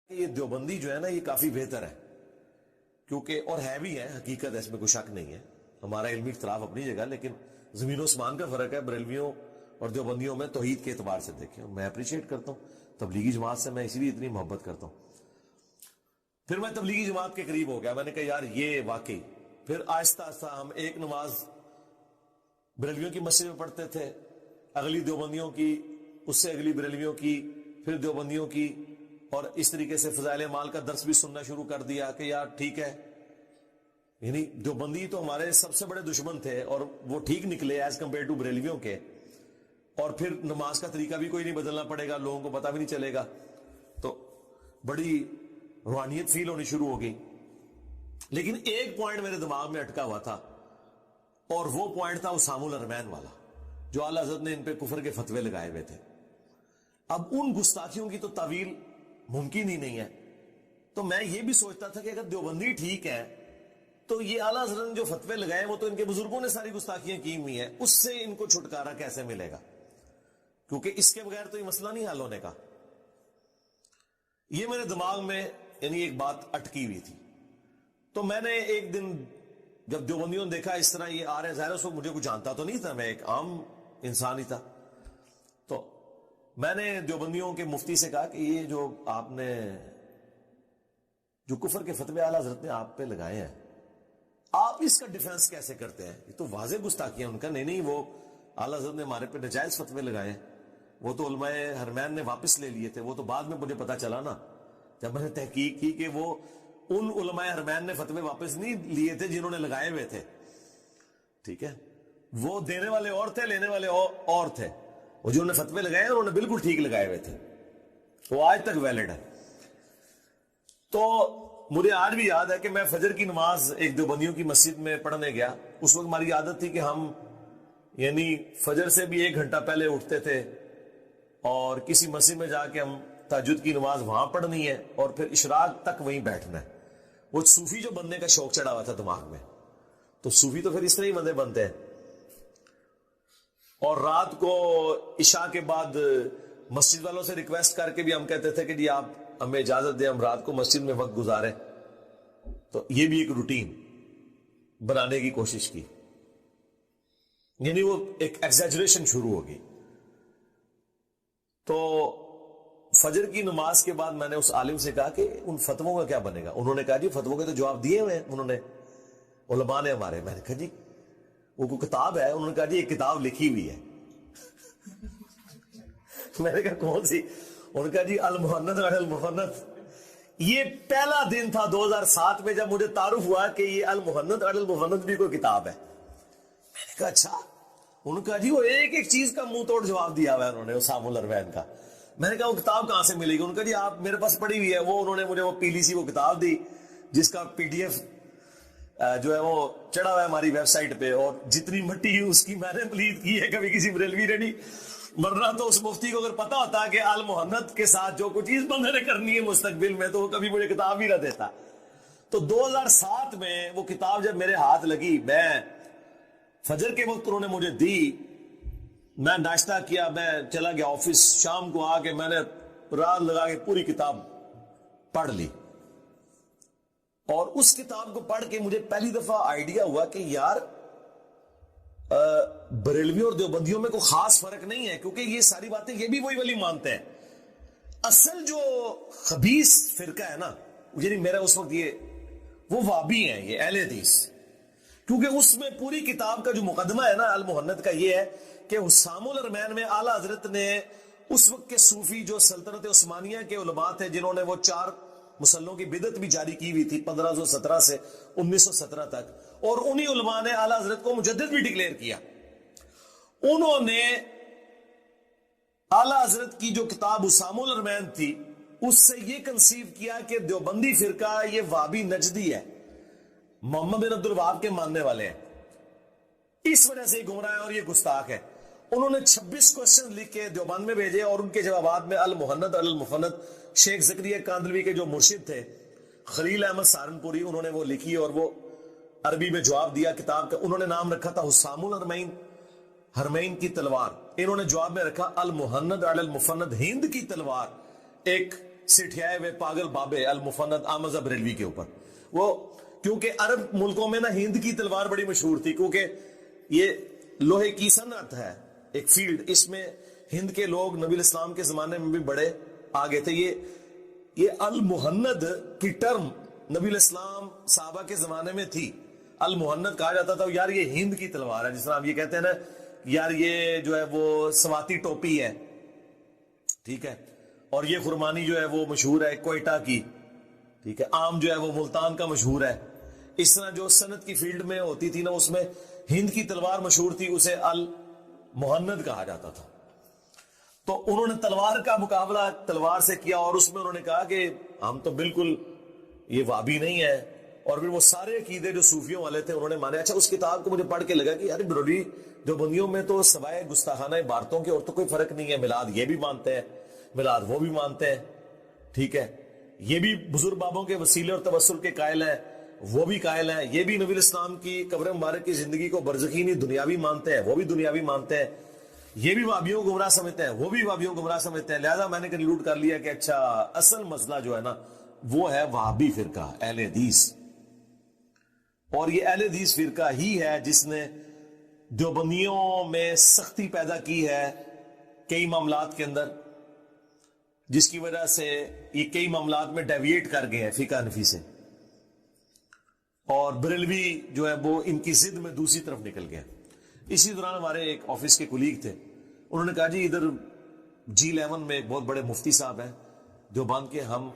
یہ دیوبندی جو ہے نا یہ کافی بہتر ہے، کیونکہ اور ہے بھی ہے، حقیقت ہے، اس میں کوئی شک نہیں ہے. ہمارا علمی اختلاف اپنی جگہ، لیکن زمین و اسمان کا فرق ہے بریلویوں اور دیوبندیوں میں توحید کے اعتبار سے. دیکھیں میں اپریشیٹ کرتا ہوں تبلیغی جماعت سے، میں اسی لیے اتنی محبت کرتا ہوں. پھر میں تبلیغی جماعت کے قریب ہو گیا، میں نے کہا یار یہ واقعی. پھر آہستہ آہستہ ہم ایک نماز بریلویوں کی مسجد میں پڑھتے تھے، اگلی دیوبندیوں کی، اس سے اگلی بریلویوں کی، پھر دیوبندیوں کی، اور اس طریقے سے فضائل اعمال کا درس بھی سننا شروع کر دیا کہ یار ٹھیک ہے. یعنی دیوبندی تو ہمارے سب سے بڑے دشمن تھے اور وہ ٹھیک نکلے ایز کمپیئر ٹو بریلویوں کے. اور پھر نماز کا طریقہ بھی کوئی نہیں بدلنا پڑے گا، لوگوں کو پتہ بھی نہیں چلے گا، تو بڑی روحانیت فیل ہونی شروع ہو گئی. لیکن ایک پوائنٹ میرے دماغ میں اٹکا ہوا تھا، اور وہ پوائنٹ تھا اسام الارمین والا، جو اعلیٰ حضرت نے ان پہ کفر کے فتوے لگائے ہوئے تھے. اب ان گستاخیوں کی تو تعویل ممکن ہی نہیں ہے. تو میں یہ بھی سوچتا تھا کہ اگر دیوبندی ٹھیک ہے تو یہ اعلیٰ حضرت نے جو فتوے لگائے وہ تو ان کے بزرگوں نے ساری گستاخیاں کی ہوئی ہیں، اس سے ان کو چھٹکارا کیسے ملے گا؟ کیونکہ اس کے بغیر تو یہ مسئلہ نہیں حل ہونے کا. یہ میرے دماغ میں یعنی ایک بات اٹکی ہوئی تھی. تو میں نے ایک دن جب دیوبندیوں نے دیکھا اس طرح یہ آ رہے ہیں، ظاہر اس وقت مجھے کچھ جانتا تو نہیں تھا، میں ایک عام انسان ہی تھا. تو میں نے دیوبندیوں کے مفتی سے کہا کہ یہ جو آپ نے جو کفر کے فتوے اعلیٰ حضرت نے آپ پہ لگائے ہیں، آپ اس کا ڈیفنس کیسے کرتے ہیں؟ یہ تو واضح گستاخیاں. ان کا نہیں وہ اعلیٰ حضرت نے ہمارے پہ نجائز فتوے لگائے ہیں. وہ تو علماء حرمین نے واپس لے لیے تھے. وہ تو بعد میں مجھے پتا چلا نا جب میں نے تحقیق کی کہ وہ ان علماء حرمین نے فتوے واپس نہیں لیے تھے جنہوں نے لگائے ہوئے تھے. ٹھیک ہے، وہ دینے والے اور تھے، لینے والے اور تھے. وہ جنہوں نے فتوے لگائے انہوں نے بالکل ٹھیک لگائے ہوئے تھے، وہ آج تک ویلڈ ہے. تو مجھے آج بھی یاد ہے کہ میں فجر کی نماز ایک دیوبندیوں کی مسجد میں پڑھنے گیا. اس وقت ہماری عادت تھی کہ ہم یعنی فجر سے بھی 1 گھنٹہ پہلے اٹھتے تھے اور کسی مسجد میں جا کے ہم تہجد کی نماز وہاں پڑھنی ہے اور پھر اشراق تک وہیں بیٹھنا ہے. وہ صوفی جو بننے کا شوق چڑھا ہوا تھا دماغ میں، تو صوفی تو پھر اس طرح ہی بندے بنتے ہیں. اور رات کو عشاء کے بعد مسجد والوں سے ریکویسٹ کر کے بھی ہم کہتے تھے کہ جی آپ ہمیں اجازت دیں ہم رات کو مسجد میں وقت گزاریں. تو یہ بھی ایک روٹین بنانے کی کوشش کی. یعنی وہ ایک ایگزیجریشن شروع ہوگی. تو فجر کی نماز کے بعد میں نے اس عالم سے کہا کہ ان فتووں کا کیا بنے گا؟ انہوں نے کہا جی فتووں کے تو جواب دیے ہوئے ہیں انہوں نے، علماء نے ہمارے. میں نے کہا جی وہ کوئی کتاب ہے؟ انہوں نے کہا جی ایک کتاب لکھی ہوئی ہے. میں نے کہا کون سی؟ انہوں نے کہا جی المحنت علی المفند. یہ پہلا دن تھا 2007 میں جب مجھے تعارف ہوا کہ یہ المحنت علی المفند بھی کوئی کتاب ہے. میں نے کہا اچھا. انہوں نے کہا جی وہ ایک ایک چیز کا منہ توڑ جواب دیا ہوا ہے انہوں نے اسام الارمین کا. میں نے کہا وہ کتاب کہاں سے ملے گی؟ انہوں نے کہا جی آپ میرے پاس پڑھی ہوئی ہے. وہ انہوں نے مجھے وہ پیلی سی وہ کتاب دی جس کا PDF جو ہے وہ چڑھا ہوا ہے ہماری ویب سائٹ پہ، اور جتنی مٹی اس کی میں نے پلید کی ہے، کبھی کسی بریلوی نے نہیں. ورنہ تو اس مفتی کو اگر پتا ہوتا کہ المحنت کے ساتھ جو کچھ چیز بندے نے کرنی ہے مستقبل میں تو وہ کبھی مجھے کتاب ہی نہ دیتا. تو 2007 میں وہ کتاب جب میرے ہاتھ لگی، میں فجر کے وقت انہوں نے مجھے دی، میں ناشتہ کیا، میں چلا گیا آفس. شام کو آ کے میں نے رات لگا کے پوری کتاب پڑھ لی. اور اس کتاب کو پڑھ کے مجھے پہلی دفعہ آئیڈیا ہوا کہ یار بریلوی اور دیوبندیوں میں کوئی خاص فرق نہیں ہے، کیونکہ یہ ساری باتیں یہ بھی وہی مانتے ہیں. اصل جو خبیث فرقہ ہے نا، یعنی میرا اس وقت یہ وہ وابی ہیں، یہ اہل حدیث. کیونکہ اس میں پوری کتاب کا جو مقدمہ ہے نا المحنت کا یہ ہے کہ حسام الارمین میں اعلیٰ حضرت نے اس وقت کے صوفی جو سلطنت عثمانیہ کے علماء تھے جنہوں نے وہ 4 مسلوں کی بدعت بھی جاری کی ہوئی تھی 1517 سے 1917 تک، اور انہی علماء نے اعلیٰ حضرت کو مجدد بھی ڈکلیئر کیا. انہوں نے اعلیٰ حضرت کی جو کتاب اسام الارمین تھی اس سے یہ کنسیو کیا کہ دیوبندی فرقہ یہ وابی نجدی ہے، محمد بن عبد الوہاب کے ماننے والے ہیں، اس وجہ سے گمراہ ہے اور یہ گستاخ ہے. انہوں نے 26 کوشچن لکھ کے دیوبند میں بھیجے اور ان کے جوابات میں المحنت علی المفند شیخ زکریا کاندلوی کے جو مرشد تھے خلیل احمد سہارنپوری، انہوں نے وہ لکھی اور وہ عربی میں جواب دیا کتاب کا. انہوں نے نام رکھا تھا حسام الارمین، حرمین کی تلوار. انہوں نے جواب میں رکھا المحنت علی المفند، ہند کی تلوار. ایک سٹھیائے ہوئے پاگل بابے المفند آمزہ بریلوی کے اوپر. وہ کیونکہ عرب ملکوں میں نا ہند کی تلوار بڑی مشہور تھی، کیونکہ یہ لوہے کی صنعت ہے ایک فیلڈ، اس میں ہند کے لوگ نبی الاسلام کے زمانے میں بھی بڑے آگے تھے. یہ المہند کی ٹرم نبی الاسلام صحابہ کے زمانے میں تھی. المہند کہا جاتا تھا یار یہ ہند کی تلوار ہے، جس طرح آپ یہ کہتے ہیں نا یار یہ جو ہے وہ سواتی ٹوپی ہے، ٹھیک ہے، اور یہ خرمانی جو ہے وہ مشہور ہے کوئٹہ کی، ٹھیک ہے، عام جو ہے وہ ملتان کا مشہور ہے. اس طرح جو صنعت کی فیلڈ میں ہوتی تھی نا اس میں ہند کی تلوار مشہور تھی، اسے المہند کہا جاتا تھا. تو انہوں نے تلوار کا مقابلہ تلوار سے کیا، اور اس میں انہوں نے کہا کہ ہم تو بالکل یہ وابی نہیں ہے. اور پھر وہ سارے عقیدے جو صوفیوں والے تھے انہوں نے مانے. اچھا اس کتاب کو مجھے پڑھ کے لگا کہ یار برولی دیوبندیوں میں تو سوائے گستاخانہ عبارتوں کے اور تو کوئی فرق نہیں ہے. میلاد یہ بھی مانتے ہیں، میلاد وہ بھی مانتے ہیں، ٹھیک ہے، یہ بھی بزرگ بابوں کے وسیلے اور توسل کے قائل ہیں، وہ بھی قائل ہیں، یہ بھی نبی الاسلام کی قبر مبارک کی زندگی کو برزخی نہیں دنیاوی مانتے ہیں، وہ بھی دنیاوی مانتے ہیں، یہ بھی وابیوں کو گمراہ سمجھتے ہیں، وہ بھی وابیوں کو گمراہ سمجھتے ہیں. لہذا میں نے کنکلوڈ کر لیا کہ اچھا اصل مسئلہ جو ہے نا وہ ہے وہابی فرقہ اہل حدیث. اور یہ اہل حدیث فرقہ ہی ہے جس نے دیوبندیوں میں سختی پیدا کی ہے کئی معاملات کے اندر، جس کی وجہ سے یہ کئی معاملات میں ڈیویٹ کر گئے ہیں فقہ حنفی سے. اور بریلوی جو ہے وہ ان کی ضد میں دوسری طرف نکل گیا. اسی دوران ہمارے ایک آفس کے کولیگ تھے، انہوں نے کہا جی ادھر G11 میں ایک بہت بڑے مفتی صاحب ہیں دیوبند کے، ہم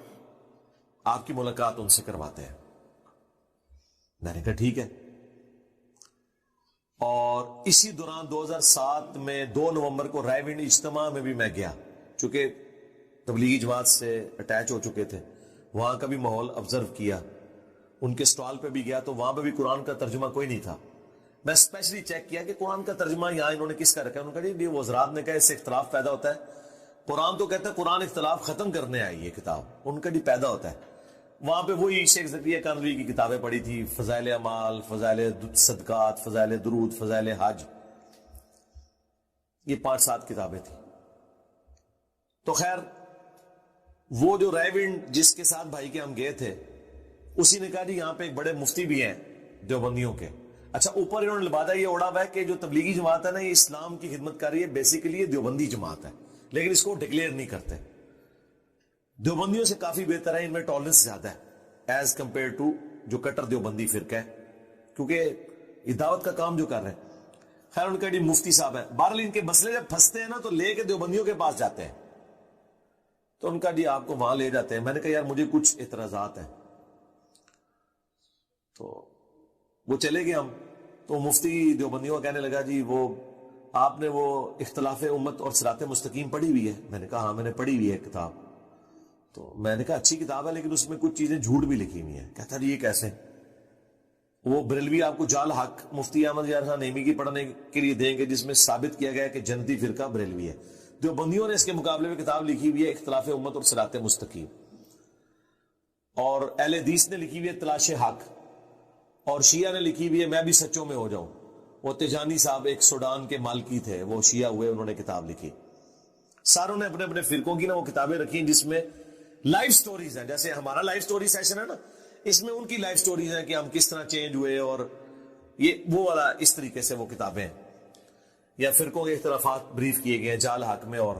آپ کی ملاقات ان سے کرواتے ہیں. میں نے کہا ٹھیک ہے. اور اسی دوران 2007 میں 2 نومبر کو رائے ونڈ اجتماع میں بھی میں گیا، چونکہ تبلیغی جماعت سے اٹیچ ہو چکے تھے، وہاں کا بھی ماحول آبزرو کیا. ان کے سٹال پہ بھی گیا تو وہاں پہ بھی قرآن کا ترجمہ کوئی نہیں تھا. میں اسپیشلی چیک کیا کہ قرآن کا ترجمہ یہاں انہوں نے کس کا رکھا ہے. انہوں نے کہا جی وہ حضرات نے کہا اس سے اختلاف پیدا ہوتا ہے. قرآن تو کہتا ہے قرآن اختلاف ختم کرنے آئی یہ کتاب، ان کا جی پیدا ہوتا ہے. وہاں پہ وہی شیخ زکریا کانوی کی کتابیں پڑھی تھی، فضائل اعمال، فضائل صدقات، فضائل درود، فضائل حج، یہ 5-7 کتابیں تھیں. تو خیر وہ جو رائے ونڈ جس کے ساتھ بھائی کے ہم گئے تھے اسی نے کہا جی یہاں پہ ایک بڑے مفتی بھی ہیں دیوبندیوں کے. اچھا اوپر انہوں نے لبادہ یہ اڑا ہوا ہے کہ جو تبلیغی جماعت ہے نا یہ اسلام کی خدمت کر رہی ہے، بیسیکلی یہ دیوبندی جماعت ہے، لیکن اس کو ڈکلیئر نہیں کرتے. دیوبندیوں سے کافی بہتر ہے، ان میں ٹالرنس زیادہ ہے ایز کمپیئر ٹو جو کٹر دیوبندی فرقہ ہے، کیونکہ یہ دعوت کا کام جو کر رہے ہیں. خیر ان کا جی مفتی صاحب ہے. بہرحال ان کے مسئلے جب پھنستے ہیں نا تو لے کے دیوبندیوں کے پاس جاتے ہیں، تو ان کا جی آپ کو وہاں لے جاتے ہیں. میں نے کہا یار مجھے کچھ اعتراضات ہیں. تو وہ چلے گئے ہم. تو مفتی دیوبندیوں کا کہنے لگا جی وہ آپ نے وہ اختلاف امت اور صراط مستقیم پڑھی ہوئی ہے؟ میں نے کہا ہاں میں نے پڑھی ہوئی ہے کتاب. تو میں نے کہا اچھی کتاب ہے لیکن اس میں کچھ چیزیں جھوٹ بھی لکھی ہوئی ہیں. کہتا جی یہ کیسے؟ وہ بریلوی آپ کو جال حق مفتی احمد یار خان نعیمی کی پڑھنے کے لیے دیں گے جس میں ثابت کیا گیا کہ جنتی فرقہ بریلوی ہے. دیوبندیوں نے اس کے مقابلے میں کتاب لکھی ہوئی ہے اختلاف امت اور صراط مستقیم، اور اہل حدیث نے لکھی ہوئی ہے تلاش حق، اور شیعہ نے لکھی ہوئی ہے میں بھی سچوں میں ہو جاؤں. وہ تجانی صاحب ایک سوڈان کے مالکی تھے، وہ شیعہ ہوئے، انہوں نے کتاب لکھی. ساروں نے اپنے اپنے فرقوں کی نا وہ کتابیں رکھی ہیں جس میں لائف سٹوریز ہیں. جیسے ہمارا لائف سٹوری سیشن ہے نا، اس میں ان کی لائف سٹوریز ہیں کہ ہم کس طرح چینج ہوئے، اور یہ وہ والا اس طریقے سے وہ کتابیں ہیں. یا فرقوں کے اختلافات بریف کیے گئے ہیں جال حق میں اور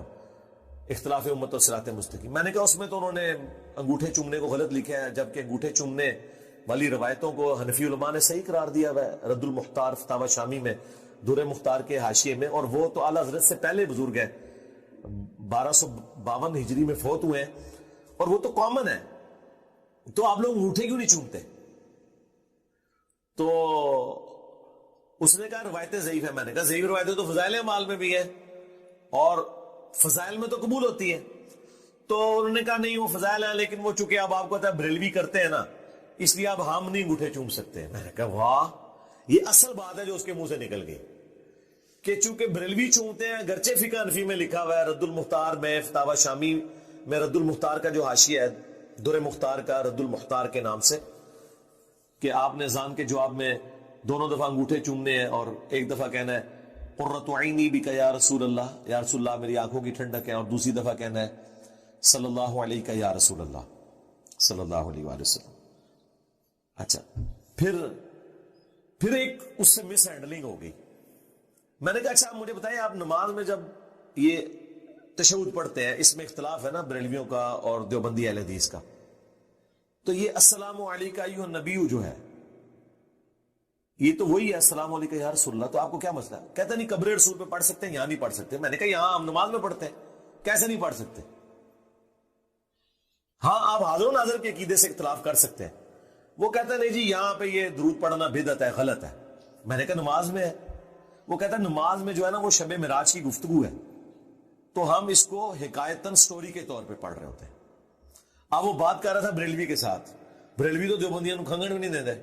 اختلاف امت اور صراط مستقیم. میں نے کہا اس میں تو انہوں نے انگوٹھے چومنے کو غلط لکھا ہے، جبکہ انگوٹھے چومنے والی روایتوں کو حنفی علماء نے صحیح قرار دیا ہوا ہے. رد المختار فتاوی شامی میں، در مختار کے حاشیے میں، اور وہ تو اعلیٰ حضرت سے پہلے بزرگ ہیں، 1252 ہجری میں فوت ہوئے ہیں، اور وہ تو کامن ہے. تو آپ لوگ انگوٹھے کیوں نہیں چومتے؟ تو اس نے کہا روایتیں ضعیف ہیں. میں نے کہا ضعیف روایتیں تو فضائل اعمال میں بھی ہیں اور فضائل میں تو قبول ہوتی ہے. تو انہوں نے کہا نہیں وہ فضائل ہیں لیکن وہ چونکہ اب آپ کو پتا ہے بریلوی کرتے ہیں نا اس لیے اب ہم نہیں انگوٹھے چوم سکتے. میں نے کہا واہ، یہ اصل بات ہے جو اس کے منہ سے نکل گئی کہ چونکہ بریلوی چومتے ہیں. گرچہ فقہ حنفی میں لکھا ہوا ہے رد المختار میں، فتاوی شامی میں رد المختار کا جو حاشیہ ہے در مختار کا رد المختار کے نام سے، کہ آپ نے اذان کے جواب میں دونوں دفعہ انگوٹھے چومنے ہیں اور ایک دفعہ کہنا ہے قرۃ عینی بک یا رسول اللہ، یا رسول اللہ میری آنکھوں کی ٹھنڈک ہے، اور دوسری دفعہ کہنا ہے صلی اللہ علیہ یا رسول اللہ صلی اللہ علیہ وآلہ وسلم. اچھا پھر ایک اس سے مس ہینڈلنگ ہو گئی. میں نے کہا اچھا مجھے بتائیں آپ نماز میں جب یہ تشہد پڑھتے ہیں, اس میں اختلاف ہے نا بریلویوں کا اور دیوبندی اہل حدیث کا, تو یہ السلام علیکہ ایھا النبی جو ہے یہ تو وہی ہے السلام علیکہ یا رسول اللہ, تو آپ کو کیا مسئلہ ہے؟ کہتا نہیں قبر رسول پہ پڑھ سکتے ہیں, یہاں نہیں پڑھ سکتے. میں نے کہا یہاں ہم نماز میں پڑھتے ہیں, کیسے نہیں پڑھ سکتے؟ ہاں آپ حاضر و ناظر کے عقیدے سے اختلاف کر سکتے ہیں. وہ کہتا ہے نہیں جی یہاں پہ یہ درود پڑھنا بدعت ہے, غلط ہے. میں نے کہا نماز میں ہے. وہ کہتا ہے نماز میں جو ہے نا وہ شب معراج کی گفتگو ہے, تو ہم اس کو حکایتاً سٹوری کے طور پہ پڑھ رہے ہوتے ہیں. اب وہ بات کر رہا تھا بریلوی کے ساتھ, بریلوی تو دیوبندیاں نوں کھنگن بھی نہیں دے دے.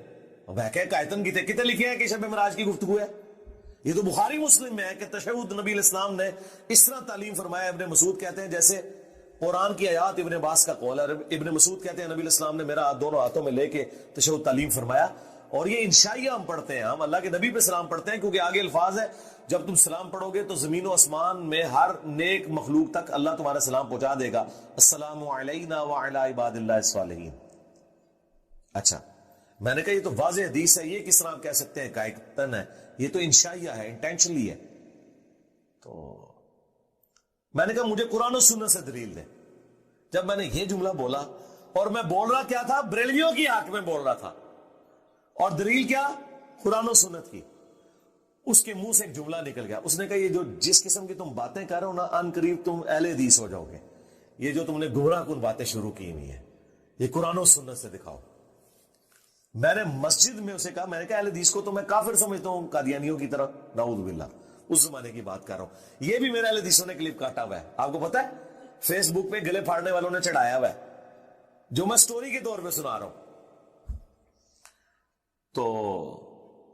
حکایتاً کتنے لکھے ہیں کہ شب معراج کی گفتگو ہے؟ یہ تو بخاری مسلم میں ہے کہ تشہد نبی علیہ السلام نے اس طرح تعلیم فرمایا. ابن مسعود کہتے ہیں جیسے قرآن کی آیات ابن عباس کا قول ہے. ابن مسعود کہتے ہیں نبی علیہ السلام نے میرا ہاتھ دونوں ہاتھوں میں لے کے تشہد تعلیم فرمایا. اور یہ انشائیہ ہم پڑھتے ہیں, ہم اللہ کے نبی پہ سلام پڑھتے ہیں, کیونکہ آگے الفاظ ہے جب تم سلام پڑھو گے تو زمین و آسمان میں ہر نیک مخلوق تک اللہ تمہارا سلام پہنچا دے گا. السلام علینا وعلی عباد اللہ الصالحین. اچھا میں نے کہا یہ تو واضح حدیث ہے, یہ کس طرح آپ کہہ سکتے ہیں حکایتاً ہے؟ یہ تو انشائیہ ہے, انٹینشنلی ہے. تو میں نے کہا مجھے قرآن و سنت سے دلیل دے. جب میں نے یہ جملہ بولا, اور میں بول رہا کیا تھا؟ بریلویوں کی حق میں بول رہا تھا, اور دلیل کیا؟ قرآن و سنت کی. اس کے منہ سے ایک جملہ نکل گیا, اس نے کہا یہ جو جس قسم کی تم باتیں کر رہے ہو نا ان قریب تم اہل حدیث ہو جاؤ گے. یہ جو تم نے گمراہ کن باتیں شروع کی ہوئی ہیں یہ قرآن و سنت سے دکھاؤ. میں نے مسجد میں اسے کہا, میں نے کہا اہل حدیث کو تو میں کافر سمجھتا ہوں قادیانیوں کی طرح, نعوذ باللہ. اس زمانے کی بات کر رہا ہوں. یہ بھی میرے اہل حدیثوں نے کلپ کاٹا ہوا ہے, آپ کو پتا ہے فیس بک پہ گلے پھاڑنے والوں نے چڑھایا ہوا ہے, جو میں سٹوری کے طور پہ سنا رہا ہوں. تو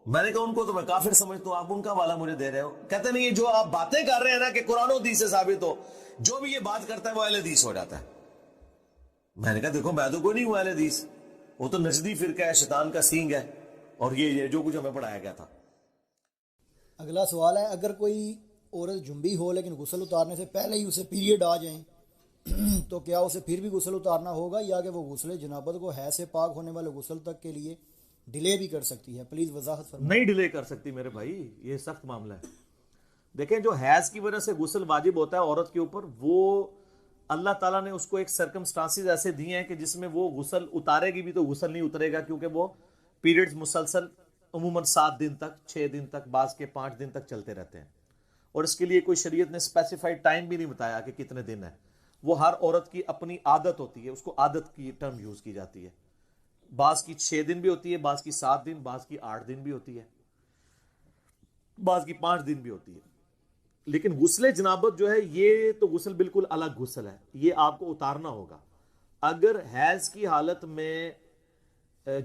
میں نے کہا ان کو تو میں کافر سمجھتا ہوں, آپ ان کا والا مجھے دے رہے ہو. کہتے نہیں جو آپ باتیں کر رہے ہیں نا کہ قرآن و حدیث سے ثابت ہو, جو بھی یہ بات کرتا ہے وہ اہل حدیث ہو جاتا ہے. میں نے کہا دیکھو میں تو کوئی نہیں ہوں اہل حدیث, وہ تو نجدی فرقہ ہے, شیطان کا سینگ ہے, اور یہ جو کچھ ہمیں پڑھایا گیا تھا. اگلا سوال ہے, اگر کوئی عورت جنبی ہو لیکن غسل اتارنے سے پہلے ہی اسے پیریڈ آ جائیں تو کیا اسے پھر بھی غسل اتارنا ہوگا, یا کہ وہ غسل جنابت کو حیض سے پاک ہونے والے غسل تک کے لیے ڈیلے بھی کر سکتی ہے؟ پلیز وضاحت فرمائیں. نہیں ڈیلے کر سکتی میرے بھائی, یہ سخت معاملہ ہے. دیکھیں جو حیض کی وجہ سے غسل واجب ہوتا ہے عورت کے اوپر, وہ اللہ تعالیٰ نے اس کو ایک سرکمسٹانسز ایسے دیے ہیں کہ جس میں وہ غسل اتارے گی بھی تو غسل نہیں اترے گا, کیونکہ وہ پیریڈز مسلسل عموماً 7 دن تک, 6 دن تک, بعض کے 5 دن تک چلتے رہتے ہیں. اور اس کے لیے کوئی شریعت نے اسپیسیفائڈ ٹائم بھی نہیں بتایا کہ کتنے دن ہے. وہ ہر عورت کی اپنی عادت ہوتی ہے, اس کو عادت کی ٹرم یوز کی جاتی ہے. بعض کی 6 دن بھی ہوتی ہے, بعض کی 7 دن, بعض کی 8 دن بھی ہوتی ہے, بعض کی 5 دن بھی ہوتی ہے. لیکن غسل جنابت جو ہے یہ تو غسل بالکل الگ غسل ہے, یہ آپ کو اتارنا ہوگا. اگر حیض کی حالت میں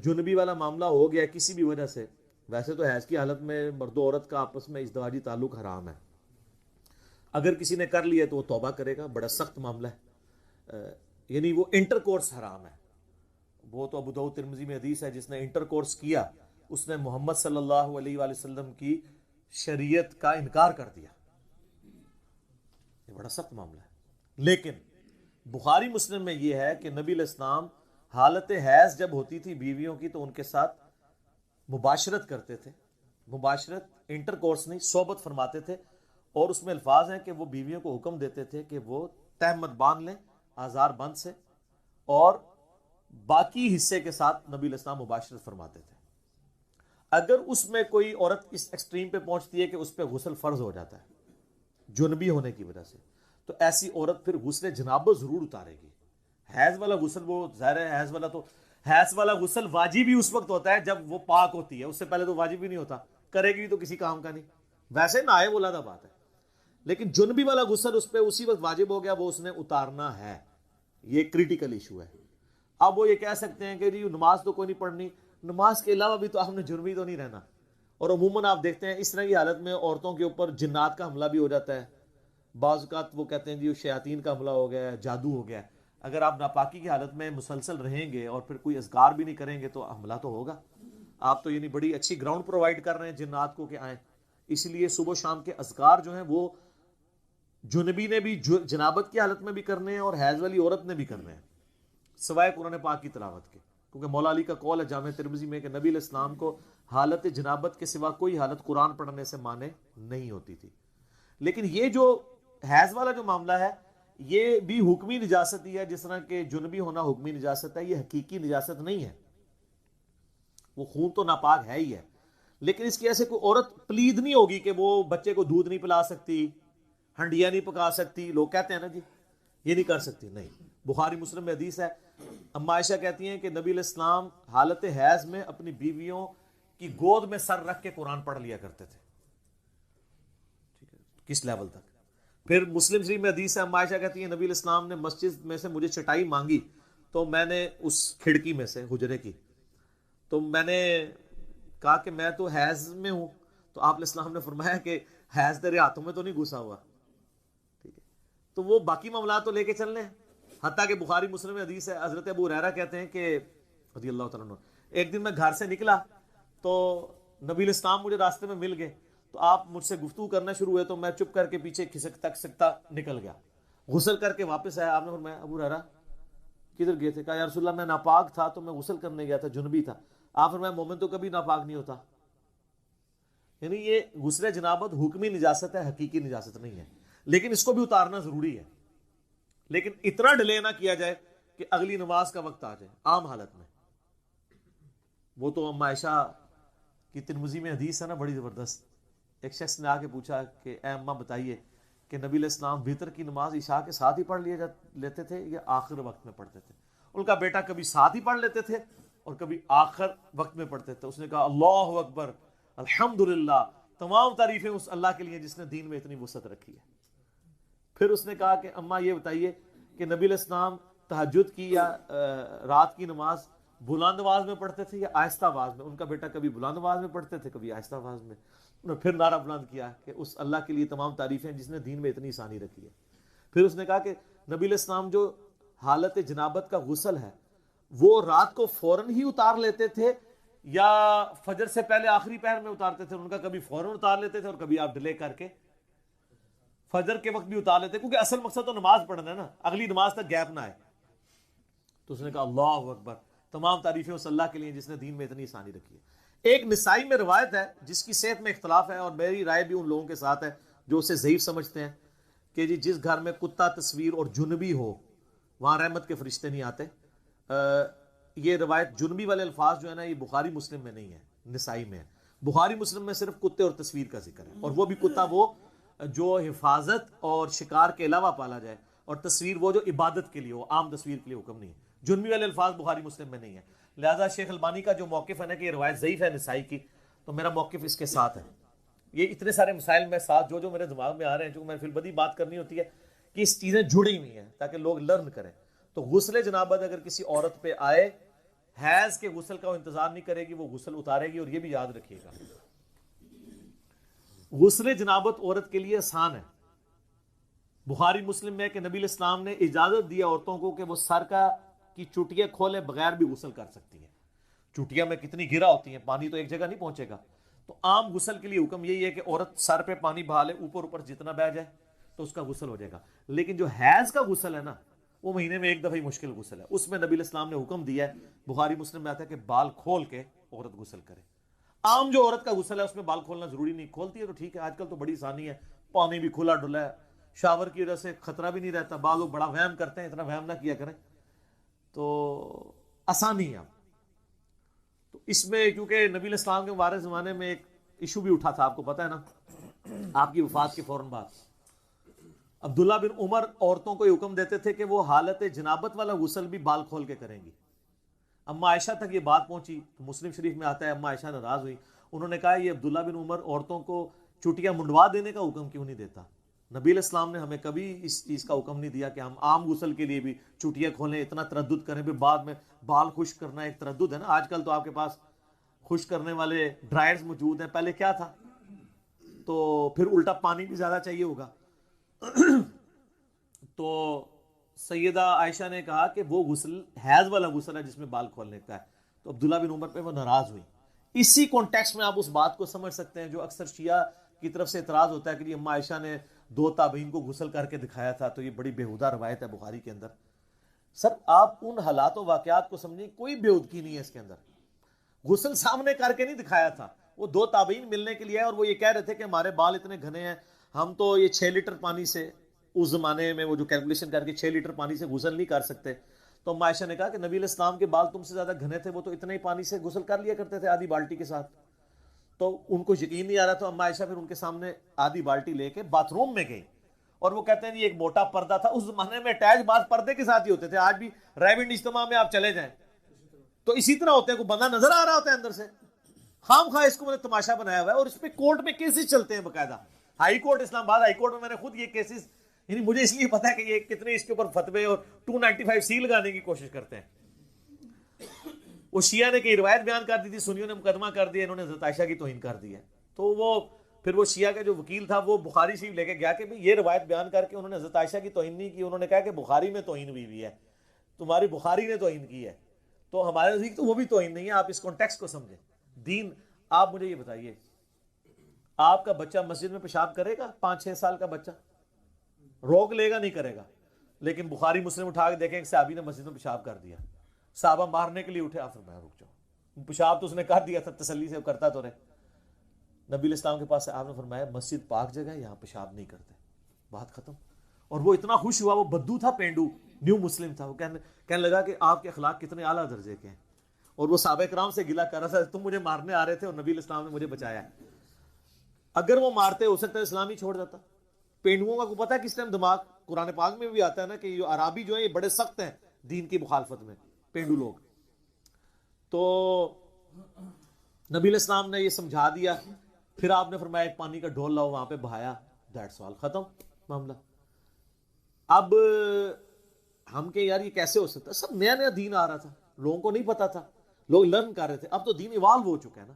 جنبی والا معاملہ ہو گیا کسی بھی وجہ سے, ویسے تو حیض کی حالت میں مرد و عورت کا آپس میں ازدواجی تعلق حرام ہے, اگر کسی نے کر لیا تو وہ توبہ کرے گا, بڑا سخت معاملہ ہے. یعنی وہ انٹر کورس حرام ہے. وہ تو ابو داؤد ترمذی میں حدیث ہے, جس نے انٹر کورس کیا اس نے محمد صلی اللہ علیہ وآلہ وسلم کی شریعت کا انکار کر دیا. یہ بڑا سخت معاملہ ہے. لیکن بخاری مسلم میں یہ ہے کہ نبی علیہ السلام حالت حیض جب ہوتی تھی بیویوں کی تو ان کے ساتھ مباشرت کرتے تھے. مباشرت انٹر کورس نہیں, صحبت فرماتے تھے. اور اس میں الفاظ ہیں کہ وہ بیویوں کو حکم دیتے تھے کہ وہ تہمت باندھ لیں آزار بند سے, اور باقی حصے کے ساتھ نبی علیہ السلام مباشرت فرماتے تھے. اگر اس میں کوئی عورت اس ایکسٹریم پہ پہنچتی ہے کہ اس پہ غسل فرض ہو جاتا ہے جنبی ہونے کی وجہ سے, تو ایسی عورت پھر غسل جنابت ضرور اتارے گی. حیض والا غسل وہ ظاہر ہے, حیض والا غسل واجب ہی اس وقت ہوتا ہے جب وہ پاک ہوتی ہے, اس سے پہلے تو واجب ہی نہیں ہوتا, کرے گی تو کسی کام کا نہیں. ویسے نہ آئے وہ علیحدہ بات ہے, لیکن جنبی والا غسل اس پہ اسی وقت واجب ہو گیا, وہ اس نے اتارنا ہے. یہ کریٹیکل ایشو ہے. اب وہ یہ کہہ سکتے ہیں کہ جی نماز تو کوئی نہیں پڑھنی, نماز کے علاوہ بھی تو آپ نے جنبی تو نہیں رہنا. اور عموماً آپ دیکھتے ہیں اس طرح کی حالت میں عورتوں کے اوپر جنات کا حملہ بھی ہو جاتا ہے. بعض اوقات وہ کہتے ہیں جی شیاطین کا حملہ ہو گیا ہے, جادو ہو گیا ہے. اگر آپ ناپاکی کی حالت میں مسلسل رہیں گے اور پھر کوئی اذکار بھی نہیں کریں گے تو حملہ تو ہوگا. آپ تو یعنی بڑی اچھی گراؤنڈ پرووائڈ کر رہے ہیں جنات کو کہ آئیں. اس لیے صبح و شام کے اذکار جو ہیں وہ جنبی نے بھی جنابت کی حالت میں بھی کرنے ہیں اور حیض والی عورت نے بھی کرنے ہیں، سوائے قرآن پاک کی تلاوت کے، کیونکہ مولا علی کا قول ہے جامع ترمذی میں کہ نبی علیہ السلام کو حالت جنابت کے سوا کوئی حالت قرآن پڑھنے سے مانے نہیں ہوتی تھی۔ لیکن یہ جو حیض والا جو معاملہ ہے یہ بھی حکمی نجاست ہی ہے، جس طرح کہ جنبی ہونا حکمی نجاست ہے، یہ حقیقی نجاست نہیں ہے، وہ خون تو ناپاک ہے ہی ہے، لیکن اس کی وجہ سے کوئی عورت پلید نہیں ہوگی کہ وہ بچے کو دودھ نہیں پلا سکتی، ہنڈیاں نہیں پکا سکتی، لوگ کہتے ہیں نا جی یہ نہیں کر سکتی، نہیں۔ بخاری مسلم میں حدیث ہے، اما عائشہ کہتی ہیں کہ نبی علیہ السلام حالت حیض میں اپنی بیویوں کی گود میں سر رکھ کے قرآن پڑھ لیا کرتے تھے، ٹھیک ہے، کس لیول تک۔ پھر مسلم شریف میں حدیث ہے، اما عائشہ کہتی ہیں نبی علیہ السلام نے مسجد میں سے مجھے چٹائی مانگی تو میں نے اس کھڑکی میں سے حجرے کی، تو میں نے کہا کہ میں تو حیض میں ہوں، تو آپ علیہ السلام نے فرمایا کہ حیض تیرے ہاتھوں میں تو نہیں گھسا ہوا، ٹھیک ہے، تو وہ باقی معاملات تو لے کے چلنے ہیں۔ حتیٰ کہ بخاری مسلم میں حدیث ہے، حضرت ابو ہریرہ کہتے ہیں کہ رضی اللہ تعالیٰ عنہ، ایک دن میں گھر سے نکلا تو نبی علیہ السلام مجھے راستے میں مل گئے، تو آپ مجھ سے گفتگو کرنا شروع ہوئے، تو میں چپ کر کے پیچھے کھسکتا نکل گیا، غسل کر کے واپس آیا۔ آپ نے فرمایا ابو ہریرہ کدھر گئے تھے؟ کہا یا رسول اللہ میں ناپاک تھا تو میں غسل کرنے گیا تھا، جنبی تھا۔ آپ فرمایا مومن تو کبھی ناپاک نہیں ہوتا، یعنی یہ غسل جنابت حکمی نجاست ہے، حقیقی نجاست نہیں ہے، لیکن اس کو بھی اتارنا ضروری ہے، لیکن اتنا ڈیلے نہ کیا جائے کہ اگلی نماز کا وقت آ جائے عام حالت میں۔ وہ تو اما عائشہ کی ترمذی میں حدیث ہے نا بڑی زبردست، ایک شخص نے آ کے پوچھا کہ اے اماں بتائیے کہ نبی علیہ السلام وتر کی نماز عشاء کے ساتھ ہی پڑھ لیتے تھے یا آخر وقت میں پڑھتے تھے؟ ان کا بیٹا کبھی ساتھ ہی پڑھ لیتے تھے اور کبھی آخر وقت میں پڑھتے تھے۔ اس نے کہا اللہ اکبر، الحمدللہ، تمام تعریفیں اس اللہ کے لیے جس نے دین میں اتنی وسعت رکھی ہے۔ پھر اس نے کہا کہ اماں یہ بتائیے کہ نبی علیہ السلام تہجد کی یا رات کی نماز بلند آواز میں پڑھتے تھے یا آہستہ آواز میں؟ ان کا بیٹا کبھی بلند آواز میں پڑھتے تھے کبھی آہستہ آواز میں۔ انہوں نے پھر نعرہ بلند کیا کہ اس اللہ کے لیے تمام تعریفیں جس نے دین میں اتنی آسانی رکھی ہے۔ پھر اس نے کہا کہ نبی علیہ السلام جو حالت جنابت کا غسل ہے وہ رات کو فوراً ہی اتار لیتے تھے یا فجر سے پہلے آخری پہر میں اتارتے تھے؟ ان کا کبھی فوراً اتار لیتے تھے اور کبھی آپ ڈیلے کر کے فجر کے وقت بھی اتار لیتے، کیونکہ اصل مقصد تو نماز پڑھنا ہے نا، اگلی نماز تک گیپ نہ آئے۔ تو اس نے کہا اللہ اکبر، تمام تعریفیں اس اللہ کے لیے جس نے دین میں اتنی آسانی رکھی ہے۔ ایک نسائی میں روایت ہے جس کی صحت میں اختلاف ہے، اور میری رائے بھی ان لوگوں کے ساتھ ہے جو اسے ضعیف سمجھتے ہیں، کہ جی جس گھر میں کتا تصویر اور جنبی ہو وہاں رحمت کے فرشتے نہیں آتے۔ یہ روایت جنبی والے الفاظ جو ہے نا یہ بخاری مسلم میں نہیں ہے، نسائی میں ہے۔ بخاری مسلم میں صرف کتے اور تصویر کا ذکر ہے، اور وہ بھی کتا وہ جو حفاظت اور شکار کے علاوہ پالا جائے، اور تصویر وہ جو عبادت کے لیے ہو، عام تصویر کے لیے حکم نہیں ہے۔ جنبی والے الفاظ بخاری مسلم میں نہیں ہے، لہذا شیخ البانی کا جو موقف ہے نا کہ یہ روایت ضعیف ہے نسائی کی، تو میرا موقف اس کے ساتھ ہے۔ یہ اتنے سارے مسائل میں ساتھ جو میرے دماغ میں آ رہے ہیں، جو میں فی البدی بات کرنی ہوتی ہے کہ اس چیزیں جڑی ہوئی ہیں تاکہ لوگ لرن کریں۔ تو غسل جنابت اگر کسی عورت پہ آئے، حیض کے غسل کا وہ انتظار نہیں کرے گی، وہ غسل اتارے گی، اور یہ بھی یاد رکھیے گا غسل جنابت عورت کے لیے آسان ہے۔ بخاری مسلم میں کہ نبی علیہ السلام نے اجازت دیا عورتوں کو کہ وہ سر کی چوٹیاں کھولے بغیر بھی غسل کر سکتی ہیں۔ چوٹیاں میں کتنی گرا ہوتی ہیں، پانی تو ایک جگہ نہیں پہنچے گا، تو عام غسل کے لیے حکم یہی ہے کہ عورت سر پہ پانی بہا لے، اوپر جتنا بہ جائے تو اس کا غسل ہو جائے گا۔ لیکن جو حیض کا غسل ہے نا وہ مہینے میں ایک دفعہ ہی مشکل غسل ہے، اس میں نبی علیہ السلام نے حکم دیا ہے، بخاری مسلم میں آتا ہے کہ بال کھول کے عورت غسل کرے۔ عام جو عورت کا غسل ہے اس میں بال کھولنا ضروری نہیں، کھولتی ہے تو ٹھیک ہے، آج کل تو بڑی آسانی ہے، پانی بھی کھلا ڈلا ہے، شاور کی وجہ سے خطرہ بھی نہیں رہتا۔ بعض لوگ بڑا وہم کرتے ہیں، اتنا وہم نہ کیا کریں، تو آسانی ہے۔ تو اس میں کیونکہ نبی علیہ السلام کے مبارک زمانے میں ایک ایشو بھی اٹھا تھا، آپ کو پتہ ہے نا، آپ کی وفات کے فوراً بعد عبداللہ بن عمر عورتوں کو یہ حکم دیتے تھے کہ وہ حالت جنابت والا غسل بھی بال کھول کے کریں گی۔ اما عائشہ تک یہ بات پہنچی، مسلم شریف میں آتا ہے اما عائشہ ناراض ہوئی، انہوں نے کہا یہ عبداللہ بن عمر عورتوں کو چوٹیاں منڈوا دینے کا حکم کیوں نہیں دیتا؟ نبی علیہ السلام نے ہمیں کبھی اس چیز کا حکم نہیں دیا کہ ہم عام غسل کے لیے بھی چوٹیاں کھولیں، اتنا تردد کریں، پھر بعد میں بال خشک کرنا ایک تردد ہے نا۔ آج کل تو آپ کے پاس خشک کرنے والے ڈرائرز موجود ہیں، پہلے کیا تھا؟ تو پھر الٹا پانی بھی زیادہ چاہیے ہوگا۔ تو سیدہ عائشہ نے کہا کہ وہ غسل حیض والا غسل ہے جس میں بال کھولنے کا ہے، تو عبداللہ بن عمر پہ وہ ناراض ہوئی۔ اسی کانٹیکسٹ میں آپ اس بات کو سمجھ سکتے ہیں جو اکثر شیعہ کی طرف سے اعتراض ہوتا ہے کہ جی اما عائشہ نے 2 تابعین کو غسل کر کے دکھایا تھا، تو یہ بڑی بیہودہ روایت ہے بخاری کے اندر. سر آپ ان حالات و واقعات کو سمجھیں، کوئی بیہودگی نہیں ہے اس کے اندر. غسل سامنے کر کے نہیں دکھایا تھا، وہ 2 تابعین ملنے کے لیے آئے اور وہ یہ کہہ رہے تھے کہ ہمارے بال اتنے گھنے ہیں، ہم تو یہ 6 لیٹر پانی سے، اس زمانے میں وہ جو کیلکولیشن کر کے 6 لیٹر پانی سے غسل نہیں کر سکتے. تو ام عائشہ نے کہا کہ نبی علیہ السلام کے بال تم سے زیادہ گھنے تھے، وہ تو اتنے ہی پانی سے غسل کر لیا کرتے تھے آدھی بالٹی کے ساتھ. تو ان کو یقین نہیں آ رہا، تو ام عائشہ پھر ان کے سامنے آدھی بالٹی لے کے باتھ روم میں گئی، اور وہ کہتے ہیں یہ ایک موٹا پردہ تھا، اس زمانے میں اٹیچ باتھ پردے کے ساتھ ہی ہوتے تھے. آج بھی ریونڈ اجتماع میں آپ چلے جائیں تو اسی طرح ہوتے ہیں، کوئی بندہ نظر آ رہا ہوتا ہے اندر سے، خام خواہ اس کو میں نے تماشا بنایا ہوا ہے. اور اس پہ کورٹ میں کیسز چلتے ہیں باقاعدہ، ہائی کورٹ اسلام آباد ہائی کورٹ میں میں نے خود یہ کیسز، یعنی مجھے اس لیے پتا ہے کہ یہ کتنے اس کے اوپر فتوے اور 295 سی لگانے کی کوشش کرتے ہیں. وہ شیعہ نے کئی روایت بیان کر دی تھی، سنیوں نے مقدمہ کر دیا، انہوں نے حضرت عائشہ کی توہین کر دی ہے. تو وہ پھر وہ شیعہ کا جو وکیل تھا وہ بخاری شریف لے کے گیا کہ یہ روایت بیان کر کے انہوں نے حضرت عائشہ کی توہین نہیں کی، انہوں نے کہا کہ بخاری میں توہین ہوئی ہے، تمہاری بخاری نے توہین کی ہے. تو ہمارے نزدیک تو وہ بھی توہین نہیں ہے. آپ اس کانٹیکسٹ کو سمجھیں. دین، آپ مجھے یہ بتائیے، آپ کا بچہ مسجد میں پیشاب کرے گا؟ 5-6 سال کا بچہ روک لے گا؟ نہیں کرے گا. لیکن بخاری مسلم اٹھا کے دیکھیں کہ صحابی نے مسجد میں پیشاب کر دیا، صحابہ مارنے کے لیے اٹھے، آپ فرمایا رک جاؤ، پیشاب تو اس نے کر دیا تھا، تسلی سے کرتا تو رہے. نبی علیہ السلام کے پاس آپ نے فرمایا مسجد پاک جگہ ہے، یہاں پیشاب نہیں کرتے، بات ختم. اور وہ اتنا خوش ہوا، وہ بدو تھا، پینڈو نیو مسلم تھا، وہ کہنے لگا کہ آپ کے اخلاق کتنے اعلیٰ درجے کے ہیں. اور وہ صحابہ کرام سے گلا کر رہا تھا، تم مجھے مارنے آ رہے تھے اور نبی علیہ السلام نے مجھے بچایا. اگر وہ مارتے ہو سکتا ہے اسلام ہی چھوڑ جاتا. پینڈوؤں کا کو پتا ہے کس ٹائم دماغ، قرآن پاک میں بھی آتا ہے نا کہ یہ عرابی جو ہے یہ بڑے سخت ہیں دین کی مخالفت میں، پینڈو لوگ. تو نبی علیہ السلام نے یہ سمجھا دیا، پھر آپ نے فرمایا ایک پانی کا ڈھول لاؤ، وہاں پہ بہایا، دیٹس آل، ختم معاملہ. اب ہم کہ یار یہ کیسے ہو سکتا ہے؟ سب نیا نیا دین آ رہا تھا، لوگوں کو نہیں پتا تھا، لوگ لرن کر رہے تھے. اب تو دین ایوالو ہو چکا ہے نا.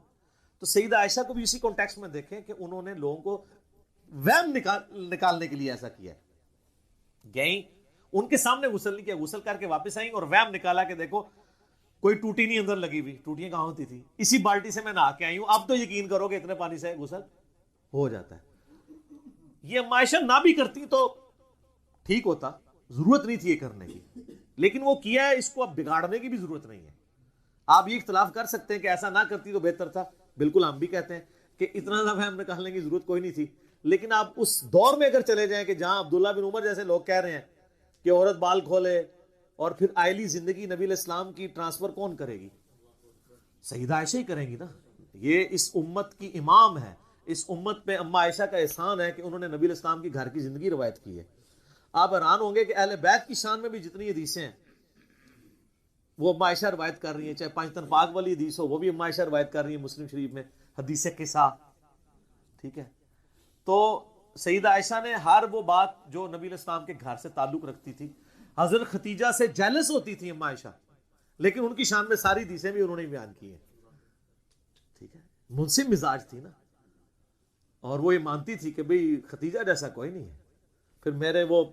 تو سیدہ عائشہ کو بھی اسی کانٹیکسٹ میں دیکھیں کہ انہوں نے لوگوں کو وہم نکالنے کے لیے ایسا کیا. گئیں ان کے سامنے غسل نہیں کیا، غسل کر کے واپس آئیں اور وہم نکالا کہ دیکھو کوئی ٹوٹی نہیں اندر لگی ہوئی. ٹوٹیاں کہاں ہوتی تھی؟ اسی بالٹی سے میں نہا کے آئی ہوں، اب تو یقین کرو کہ اتنے پانی سے غسل ہو جاتا ہے. یہ ام عائشہ نہ بھی کرتی تو ٹھیک ہوتا، ضرورت نہیں تھی یہ کرنے کی، لیکن وہ کیا ہے، اس کو اب بگاڑنے کی بھی ضرورت نہیں ہے. آپ یہ اختلاف کر سکتے ہیں کہ ایسا نہ کرتی تو بہتر تھا، بالکل ہم بھی کہتے ہیں کہ اتنا زیادہ ہم نکالنے کی ضرورت کوئی نہیں تھی. لیکن آپ اس دور میں اگر چلے جائیں کہ جہاں عبداللہ بن عمر جیسے لوگ کہہ رہے ہیں کہ عورت بال کھولے اور پھر آئلی زندگی نبی علیہ السلام کی ٹرانسفر کون کرے گی؟ سیدہ عائشہ ہی کریں گی نا. یہ اس امت کی امام ہے، اس امت پہ اما عائشہ کا احسان ہے کہ انہوں نے نبی علیہ السلام کی گھر کی زندگی روایت کی ہے. آپ حیران ہوں گے کہ اہل بیت کی شان میں بھی جتنی حدیثیں ہیں وہ اما عائشہ روایت کر رہی ہیں، چاہے 5 طنفاق والی حدیث ہو وہ بھی اما عائشہ روایت کر رہی ہیں مسلم شریف میں، حدیث قصہ. ٹھیک ہے. تو سیدہ عائشہ نے ہر وہ بات جو نبی علیہ السلام کے گھر سے تعلق رکھتی تھی، حضرت ختیجہ سے جیلس ہوتی تھی اما عائشہ، لیکن ان کی شان میں ساری حدیثیں بھی انہوں نے بیان کی ہیں. ٹھیک ہے. منصف مزاج تھی نا، اور وہ یہ مانتی تھی کہ بھئی ختیجہ جیسا کوئی نہیں ہے، پھر میرے وہ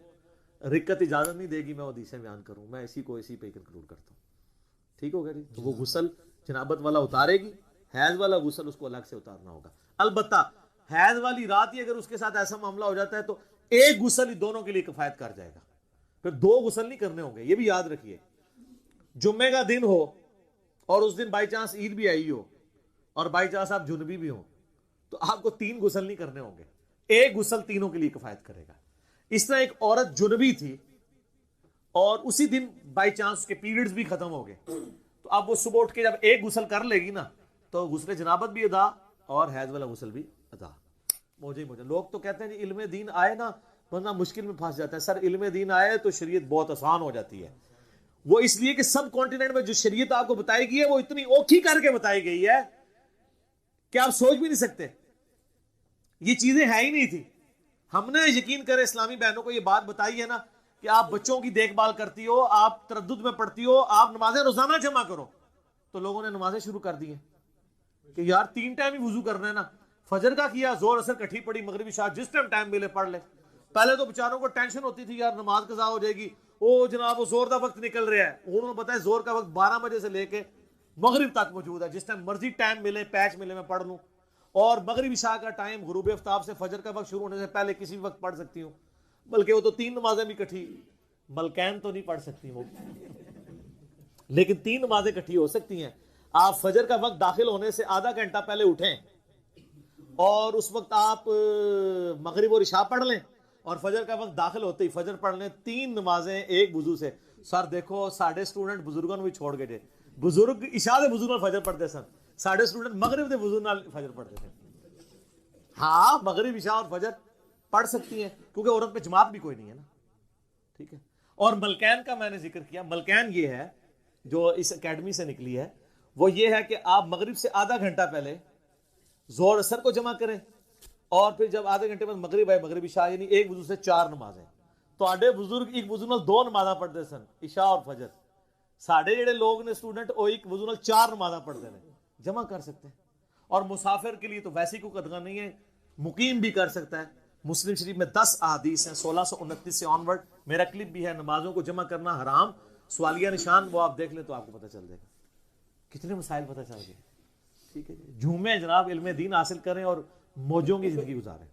رکت اجازت نہیں دے گی میں وہ حدیثیں بیان کروں، میں اسی پہ کنکلوڈ کرتا ہوں. ٹھیک ہو گیا جی. تو وہ غسل جنابت والا اتارے گی، حیض والا غسل اس کو الگ سے اتارنا ہوگا. البتہ حیض والی رات ہی اگر اس کے ساتھ ایسا معاملہ ہو جاتا ہے تو ایک غسل ہی دونوں کے لیے کفایت کر جائے گا، پھر 2 غسل نہیں کرنے ہوں گے. یہ بھی یاد رکھیے، جمعے کا دن ہو اور اس دن بائی چانس عید بھی آئی ہو اور بائی چانس آپ جنبی بھی ہوں تو آپ کو 3 غسل نہیں کرنے ہوں گے، ایک غسل تینوں کے لیے کفایت کرے گا. اس طرح ایک عورت جنبی تھی اور اسی دن بائی چانس اس کے پیریڈز بھی ختم ہو گئے، تو اب وہ صبح اٹھ کے جب ایک غسل کر لے گی نا تو غسل جنابت بھی ادا اور حیض والا غسل بھی ادا. موجے لوگ تو کہتے ہیں جی علم دین آئے نا ورنہ مشکل میں پھنس جاتا ہے. سر علم دین آئے تو شریعت بہت آسان ہو جاتی ہے. وہ اس لیے کہ سب کانٹیننٹ میں جو شریعت آپ کو بتائی گئی ہے وہ اتنی اوکھی کر کے بتائی گئی ہے کہ آپ سوچ بھی نہیں سکتے. یہ چیزیں ہے ہی نہیں تھی. ہم نے یقین کرے اسلامی بہنوں کو یہ بات بتائی ہے نا کہ آپ بچوں کی دیکھ بھال کرتی ہو، آپ تردد میں پڑھتی ہو، آپ نمازیں روزانہ جمع کرو، تو لوگوں نے نمازیں شروع کر دی ہیں کہ یار 3 ٹائم ہی وضو کرنا ہے نا، فجر کا کیا، زور اثر کٹھی پڑی، مغرب عشاء جس ٹائم ملے پڑھ لے. پہلے تو بیچاروں کو ٹینشن ہوتی تھی یار نماز قضا ہو جائے گی، او جناب وہ زور کا وقت نکل رہا ہے. انہوں نے بتایا زور کا وقت 12 بجے سے لے کے مغرب تک موجود ہے، جس ٹائم مرضی ٹائم ملے پیچ ملے میں پڑھ لوں. اور مغرب عشاء کا ٹائم غروب آفتاب سے فجر کا وقت شروع ہونے سے پہلے کسی بھی وقت پڑھ سکتی ہوں، بلکہ وہ تو 3 نمازیں بھی اکٹھی، ملکین تو نہیں پڑھ سکتی وہ، لیکن 3 نمازیں اکٹھی ہو سکتی ہیں۔ آپ فجر کا وقت داخل ہونے سے آدھا گھنٹہ پہلے اٹھیں اور اس وقت آپ مغرب اور عشاء پڑھ لیں، اور فجر کا وقت داخل ہوتے ہی فجر پڑھ لیں، 3 نمازیں ایک وضو سے۔ سر دیکھو ساڑھے اسٹوڈنٹ بزرگوں نے بھی چھوڑ گئے تھے، بزرگ عشاء دے وضو نال فجر پڑھتے سن، ساڑھے اسٹوڈنٹ مغرب دے وضو نال فجر پڑھتے تھے۔ ہاں مغرب عشاء اور فجر پڑھ سکتی ہیں کیونکہ عورت پہ جماعت بھی کوئی نہیں ہے نا، ٹھیک ہے۔ اور ملکین کا میں نے ذکر کیا، ملکین یہ ہے جو اس اکیڈمی سے نکلی ہے، وہ یہ ہے کہ آپ مغرب سے آدھا گھنٹہ پہلے ظہر اثر کو جمع کریں، اور پھر جب آدھے گھنٹے بعد مغرب آئے، مغرب عشاء، یعنی ایک وضو سے 4 نمازیں۔ تواڈے بزرگ ایک وضو نال 2 نمازاں پڑھتے سن، عشاء اور فجر، ساڈے جڑے لوگ نے اسٹوڈنٹ وہ ایک وضو نال 4 نمازاں پڑھتے ہیں، جمع کر سکتے ہیں۔ اور مسافر کے لیے تو ویسی کوئی قدغہ نہیں ہے، مقیم بھی کر سکتا ہے۔ مسلم شریف میں 10 احادیث ہیں 1629 سے آن ورڈ، میرا کلپ بھی ہے، نمازوں کو جمع کرنا حرام، سوالیہ نشان، وہ آپ دیکھ لیں تو آپ کو پتہ چل جائے گا، کتنے مسائل پتہ چل گئے۔ ٹھیک ہے جی، جھومیں جناب، علم دین حاصل کریں اور موجوں کی زندگی گزاریں۔